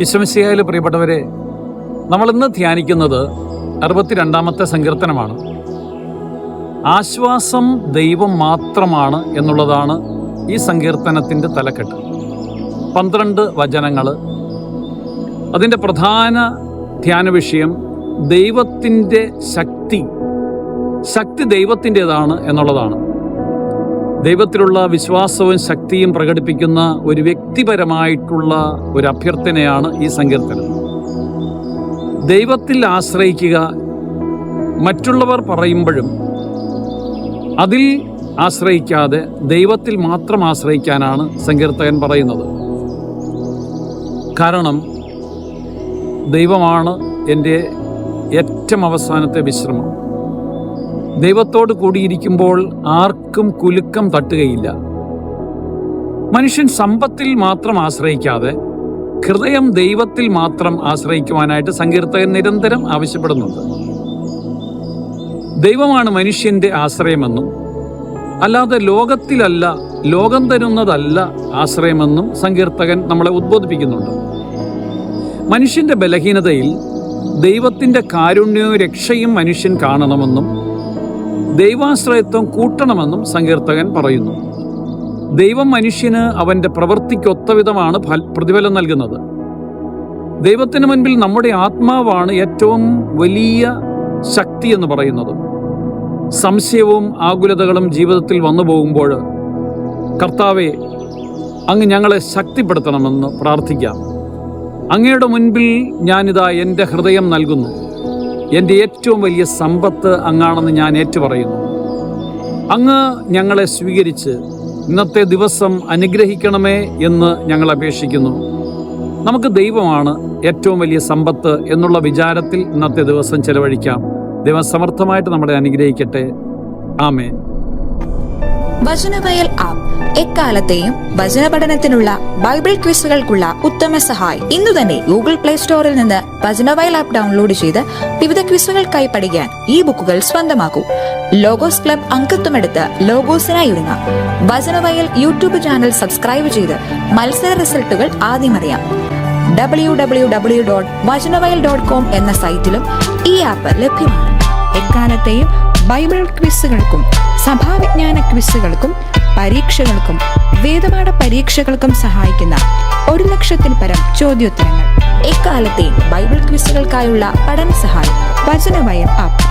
ഈശോമിശിഹായിൽ പ്രിയപ്പെട്ടവരെ, നമ്മളിന്ന് ധ്യാനിക്കുന്നത് 62-ാമത്തെ സങ്കീർത്തനമാണ്. ആശ്വാസം ദൈവം മാത്രമാണ് എന്നുള്ളതാണ് ഈ സങ്കീർത്തനത്തിൻ്റെ തലക്കെട്ട്. 12 വചനങ്ങൾ. അതിൻ്റെ പ്രധാന ധ്യാന വിഷയം ദൈവത്തിൻ്റെ ശക്തി ദൈവത്തിൻ്റെതാണ് എന്നുള്ളതാണ്. ദൈവത്തിലുള്ള വിശ്വാസവും ശക്തിയും പ്രകടിപ്പിക്കുന്ന ഒരു വ്യക്തിപരമായിട്ടുള്ള ഒരു അഭ്യർത്ഥനയാണ് ഈ സങ്കീർത്തനം. ദൈവത്തിൽ ആശ്രയിക്കുക. മറ്റുള്ളവർ പറയുമ്പോഴും അതിൽ ആശ്രയിക്കാതെ ദൈവത്തിൽ മാത്രം ആശ്രയിക്കാനാണ് സങ്കീർത്തകൻ പറയുന്നത്. കാരണം ദൈവമാണ് എൻ്റെ ഏറ്റവും അവസാനത്തെ വിശ്രമം. ദൈവത്തോട് കൂടിയിരിക്കുമ്പോൾ ആർക്കും കുലുക്കം തട്ടുകയില്ല. മനുഷ്യൻ സമ്പത്തിൽ മാത്രം ആശ്രയിക്കാതെ ഹൃദയം ദൈവത്തിൽ മാത്രം ആശ്രയിക്കുവാനായിട്ട് സങ്കീർത്തകൻ നിരന്തരം ആവശ്യപ്പെടുന്നുണ്ട്. ദൈവമാണ് മനുഷ്യൻ്റെ ആശ്രയമെന്നും അല്ലാതെ ലോകത്തിലല്ല, ലോകം തരുന്നതല്ല ആശ്രയമെന്നും സങ്കീർത്തകൻ നമ്മളെ ഉദ്ബോധിപ്പിക്കുന്നുണ്ട്. മനുഷ്യൻ്റെ ബലഹീനതയിൽ ദൈവത്തിൻ്റെ കാരുണ്യവും രക്ഷയും മനുഷ്യൻ കാണണമെന്നും ദൈവാശ്രയത്വം കൂട്ടണമെന്നും സങ്കീർത്തകൻ പറയുന്നു. ദൈവം മനുഷ്യന് അവൻ്റെ പ്രവൃത്തിക്കൊത്തവിധമാണ് പ്രതിഫലം നൽകുന്നത്. ദൈവത്തിന് മുൻപിൽ നമ്മുടെ ആത്മാവാണ് ഏറ്റവും വലിയ ശക്തി എന്ന് പറയുന്നത്. സംശയവും ആകുലതകളും ജീവിതത്തിൽ വന്നു പോകുമ്പോൾ കർത്താവേ, അങ്ങ് ഞങ്ങളെ ശക്തിപ്പെടുത്തണമെന്ന് പ്രാർത്ഥിക്കാം. അങ്ങയുടെ മുൻപിൽ ഞാനിതാ എൻ്റെ ഹൃദയം നൽകുന്നു. എൻ്റെ ഏറ്റവും വലിയ സമ്പത്ത് അങ്ങാണെന്ന് ഞാൻ ഏറ്റുപറയുന്നു. അങ്ങ് ഞങ്ങളെ സ്വീകരിച്ച് ഇന്നത്തെ ദിവസം അനുഗ്രഹിക്കണമേ എന്ന് ഞങ്ങൾ അപേക്ഷിക്കുന്നു. നമുക്ക് ദൈവമാണ് ഏറ്റവും വലിയ സമ്പത്ത് എന്നുള്ള വിചാരത്തിൽ ഇന്നത്തെ ദിവസം ചെലവഴിക്കാം. ദൈവം സമർത്ഥമായിട്ട് നമ്മളെ അനുഗ്രഹിക്കട്ടെ. ആമേൻ. വചനവയൽ ആപ്പ് എക്കാലത്തെയും വചന പഠനത്തിനുള്ള ബൈബിൾ ക്വിസുകൾക്കുള്ള ഉത്തമ സഹായി. ഇന്നു തന്നെ ഗൂഗിൾ പ്ലേ സ്റ്റോറിൽ നിന്ന് വചനവയൽ ആപ്പ് ഡൗൺലോഡ് ചെയ്ത് വിവിധ ക്വിസുകൾക്കായി പഠിക്കാൻ ഈ ബുക്കുകൾ സ്വന്തമാക്കൂ. ലോഗോസ് ക്ലബ് അംഗത്വമെടുത്ത് ലോഗോസിനായി ഒരുങ്ങാം. വചനവയൽ യൂട്യൂബ് ചാനൽ സബ്സ്ക്രൈബ് ചെയ്ത് മത്സര റിസൾട്ടുകൾ ആദ്യം അറിയാം. www.vajanavayal.com എന്ന സൈറ്റിലും ഈ ആപ്പ് ലഭ്യമാണ്. എക്കാലത്തെയും ബൈബിൾ ക്വിസുകൾക്കും സഭാവിജ്ഞാന ക്വിസുകൾക്കും പരീക്ഷകൾക്കും വേദപാഠ പരീക്ഷകൾക്കും സഹായിക്കുന്ന 1,00,000-ൽ പരം ചോദ്യോത്തരങ്ങൾ. എക്കാലത്തെയും ബൈബിൾ ക്വിസുകൾക്കായുള്ള പഠന സഹായം വചനവയൽ ആപ്പ്.